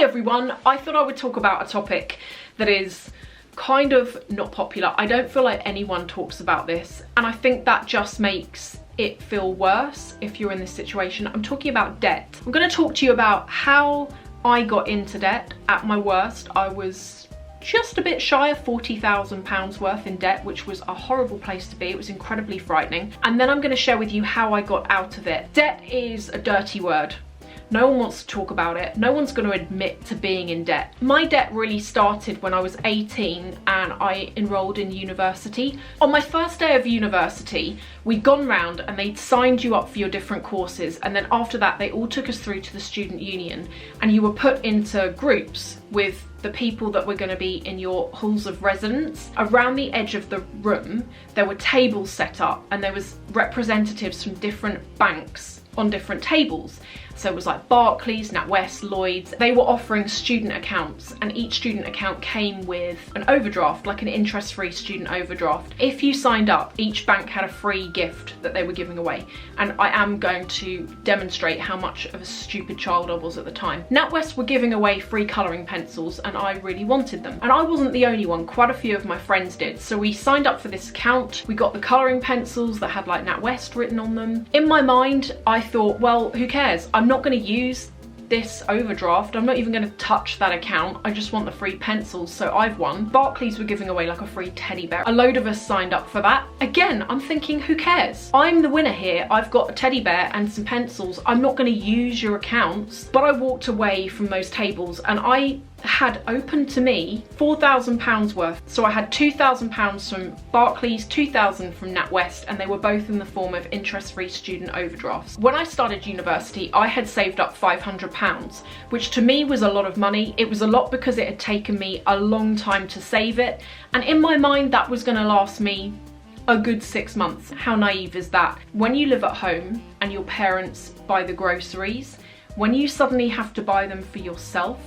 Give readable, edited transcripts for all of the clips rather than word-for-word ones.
everyone, I thought I would talk about a topic that is kind of not popular. I don't feel like anyone talks about this, and I think that just makes it feel worse if you're in this situation. I'm talking about debt. I'm going to talk to you about how I got into debt. At my worst, I was just a bit shy of £40,000 worth in debt, which was a horrible place to be. It was incredibly frightening. And then I'm going to share with you how I got out of it. Debt is a dirty word. No one wants to talk about it. No one's going to admit to being in debt. My debt really started when I was 18 and I enrolled in university. On my first day of university, we'd gone round and they'd signed you up for your different courses, and then after that they all took us through to the student union, and you were put into groups with the people that were going to be in your halls of residence. Around the edge of the room there were tables set up, and there was representatives from different banks on different tables. So it was like Barclays, NatWest, Lloyds. They were offering student accounts, and each student account came with an overdraft, like an interest-free student overdraft. If you signed up, each bank had a free gift that they were giving away. And I am going to demonstrate how much of a stupid child I was at the time. NatWest were giving away free colouring pencils, and I really wanted them. And I wasn't the only one, quite a few of my friends did. So we signed up for this account. We got the colouring pencils that had like NatWest written on them. In my mind, I thought, well, who cares? I'm not going to use this overdraft. I'm not even going to touch that account. I just want the free pencils, so I've won. Barclays were giving away like a free teddy bear. A load of us signed up for that. Again, I'm thinking, who cares? I'm the winner here. I've got a teddy bear and some pencils. I'm not going to use your accounts. But I walked away from those tables, and I had open to me £4,000 worth. So I had £2,000 from Barclays, £2,000 from NatWest, and they were both in the form of interest-free student overdrafts. When I started university, I had saved up £500, which to me was a lot of money. It was a lot because it had taken me a long time to save it, and in my mind that was going to last me a good 6 months. How naive is that? When you live at home and your parents buy the groceries, when you suddenly have to buy them for yourself,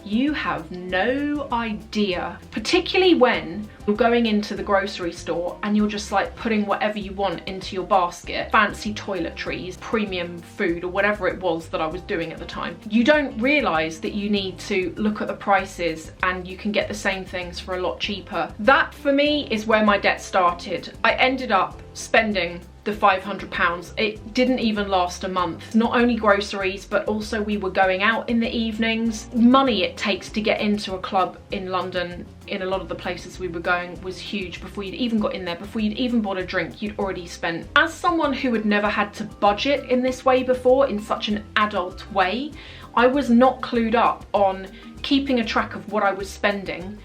you have no idea, particularly when you're going into the grocery store and you're just like putting whatever you want into your basket, fancy toiletries, premium food, or whatever it was that I was doing at the time. You don't realise that you need to look at the prices and you can get the same things for a lot cheaper. That for me is where my debt started. I ended up spending the £500. It didn't even last a month. Not only groceries, but also we were going out in the evenings. Money it takes to get into a club in London, in a lot of the places we were going, was huge. Before you'd even got in there, before you'd even bought a drink, you'd already spent. As someone who had never had to budget in this way before, in such an adult way, I was not clued up on keeping a track of what I was spending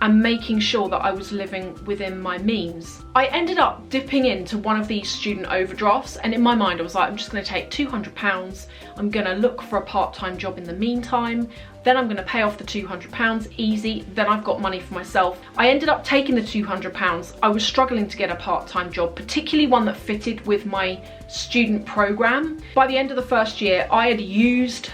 and making sure that I was living within my means. I ended up dipping into one of these student overdrafts, and in my mind I was like, I'm just going to take £200, I'm going to look for a part-time job in the meantime, then I'm going to pay off the £200, easy, then I've got money for myself. I ended up taking the £200. I was struggling to get a part-time job, particularly one that fitted with my student programme. By the end of the first year, I had used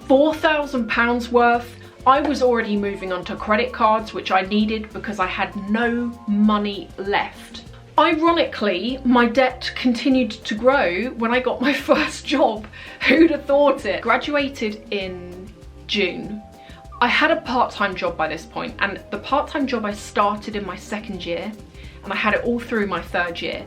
£4,000 worth. I was already moving on to credit cards, which I needed because I had no money left. Ironically, my debt continued to grow when I got my first job. Who'd have thought it? Graduated in June. I had a part-time job by this point, and the part-time job I started in my second year, and I had it all through my third year.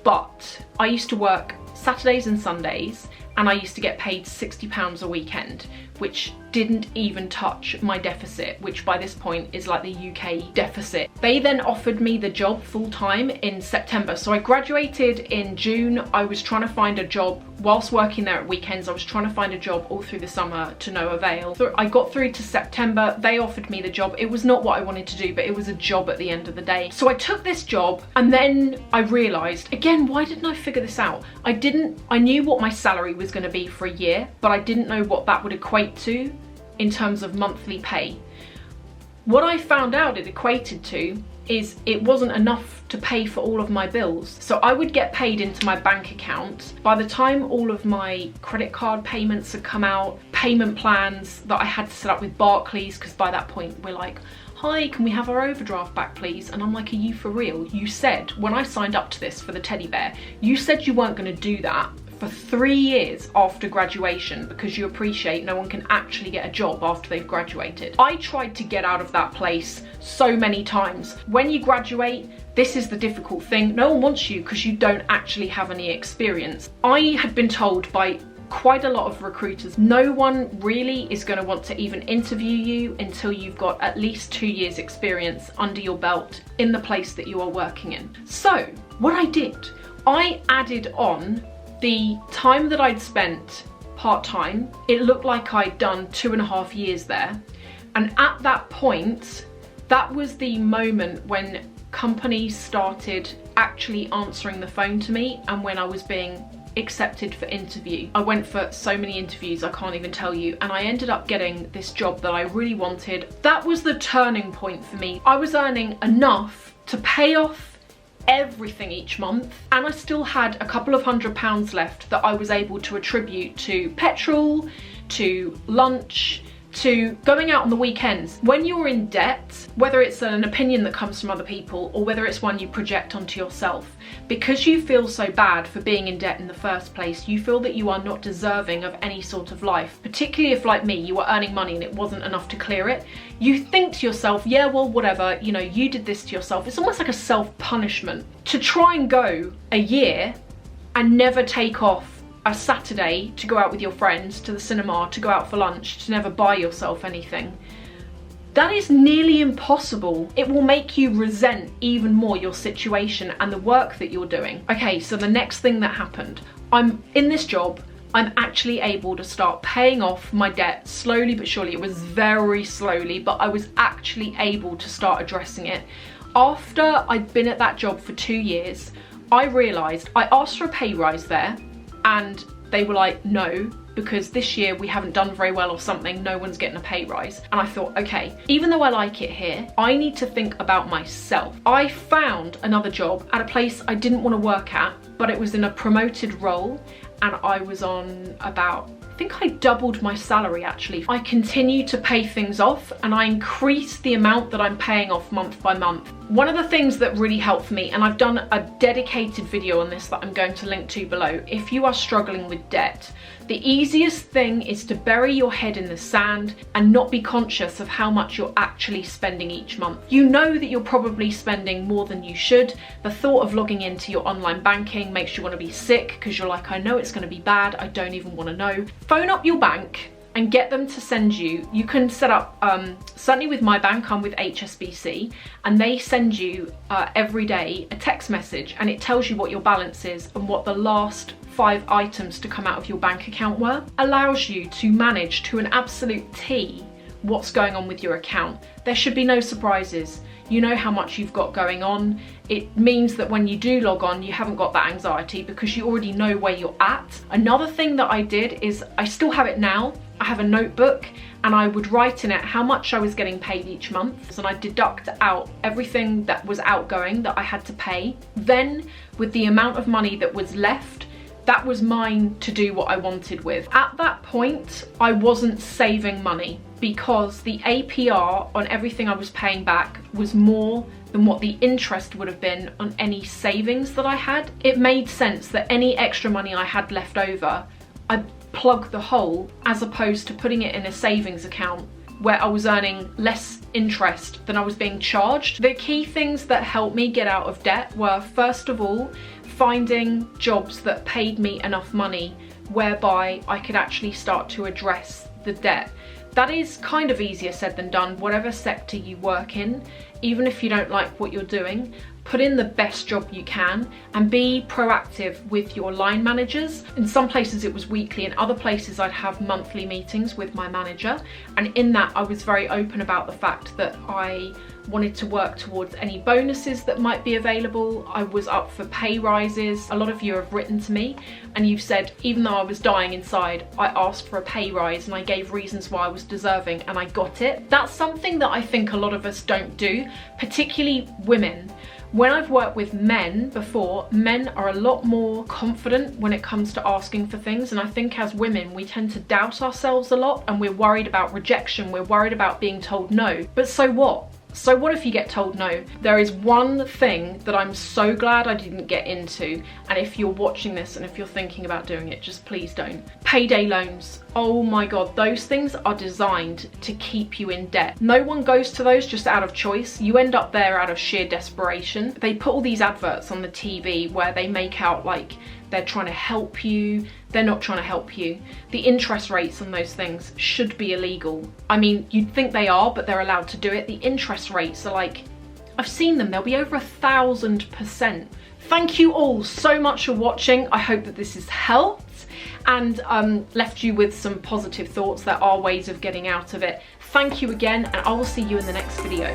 But I used to work Saturdays and Sundays, and I used to get paid £60 a weekend, which didn't even touch my deficit, which by this point is like the UK deficit. They then offered me the job full-time in September. So I graduated in June. I was trying to find a job whilst working there at weekends. I was trying to find a job all through the summer to no avail. So I got through to September. They offered me the job. It was not what I wanted to do, but it was a job at the end of the day. So I took this job, and then I realised, again, why didn't I figure this out? I knew what my salary was going to be for a year, but I didn't know what that would equate to in terms of monthly pay. What I found out it equated to is it wasn't enough to pay for all of my bills. So I would get paid into my bank account. By the time all of my credit card payments had come out, payment plans that I had to set up with Barclays, because by that point we're like, hi, can we have our overdraft back please? And I'm like, are you for real? You said, when I signed up to this for the teddy bear, you said you weren't going to do that for 3 years after graduation because you appreciate no one can actually get a job after they've graduated. I tried to get out of that place so many times. When you graduate, this is the difficult thing. No one wants you because you don't actually have any experience. I had been told by quite a lot of recruiters, no one really is going to want to even interview you until you've got at least 2 years experience under your belt in the place that you are working in. So what I did, I added on the time that I'd spent part-time. It looked like I'd done 2.5 years there. And at that point, that was the moment when companies started actually answering the phone to me and when I was being accepted for interview. I went for so many interviews, I can't even tell you, and I ended up getting this job that I really wanted. That was the turning point for me. I was earning enough to pay off everything each month, and I still had a couple of £100 left that I was able to attribute to petrol, to lunch, to going out on the weekends. When you're in debt, whether it's an opinion that comes from other people or whether it's one you project onto yourself, because you feel so bad for being in debt in the first place, you feel that you are not deserving of any sort of life, particularly if, like me, you were earning money and it wasn't enough to clear it. You think to yourself, yeah, well, whatever, you know, you did this to yourself. It's almost like a self-punishment to try and go a year and never take off a Saturday to go out with your friends to the cinema, to go out for lunch, to never buy yourself anything. That is nearly impossible. It will make you resent even more your situation and the work that you're doing. Okay, so the next thing that happened, I'm in this job, I'm actually able to start paying off my debt slowly but surely. It was very slowly, but I was actually able to start addressing it. After I'd been at that job for 2 years, I realised, I asked for a pay rise there, and they were like, no, because this year we haven't done very well or something, no one's getting a pay rise. And I thought, okay, even though I like it here, I need to think about myself. I found another job at a place I didn't want to work at, but it was in a promoted role, and I was on about, I think I doubled my salary actually. I continue to pay things off and I increase the amount that I'm paying off month by month. One of the things that really helped me, and I've done a dedicated video on this that I'm going to link to below, if you are struggling with debt, the easiest thing is to bury your head in the sand and not be conscious of how much you're actually spending each month. You know that you're probably spending more than you should. The thought of logging into your online banking makes you want to be sick because you're like, I know it's going to be bad, I don't even want to know. Phone up your bank and get them to send you. You can set up, certainly with my bank, I'm with HSBC, and they send you every day a text message, and it tells you what your balance is and what the last 5 items to come out of your bank account were. Allows you to manage to an absolute T what's going on with your account. There should be no surprises. You know how much you've got going on. It means that when you do log on, you haven't got that anxiety because you already know where you're at. Another thing that I did is, I still have it now, I have a notebook and I would write in it how much I was getting paid each month, and I deduct out everything that was outgoing that I had to pay. Then with the amount of money that was left, that was mine to do what I wanted with. At that point, I wasn't saving money because the APR on everything I was paying back was more than what the interest would have been on any savings that I had. It made sense that any extra money I had left over, I'd plug the hole, as opposed to putting it in a savings account where I was earning less interest than I was being charged. The key things that helped me get out of debt were, first of all, finding jobs that paid me enough money whereby I could actually start to address the debt. That is kind of easier said than done, whatever sector you work in. Even if you don't like what you're doing, put in the best job you can and be proactive with your line managers. In some places it was weekly, in other places I'd have monthly meetings with my manager, and in that I was very open about the fact that I wanted to work towards any bonuses that might be available. I was up for pay rises. A lot of you have written to me and you've said, even though I was dying inside, I asked for a pay rise and I gave reasons why I was deserving and I got it. That's something that I think a lot of us don't do, particularly women. When I've worked with men before, men are a lot more confident when it comes to asking for things, and I think as women we tend to doubt ourselves a lot and we're worried about rejection, we're worried about being told no. But so what? So what if you get told no? There is one thing that I'm so glad I didn't get into, and if you're watching this and if you're thinking about doing it, just please don't. Payday loans. Oh my God, those things are designed to keep you in debt. No one goes to those just out of choice. You end up there out of sheer desperation. They put all these adverts on the TV where they make out like they're trying to help you. They're not trying to help you. The interest rates on those things should be illegal. I mean, you'd think they are, but they're allowed to do it. The interest rates are like, I've seen them, they'll be over 1,000%. Thank you all so much for watching. I hope that this has helped and left you with some positive thoughts. There are ways of getting out of it. Thank you again, and I will see you in the next video.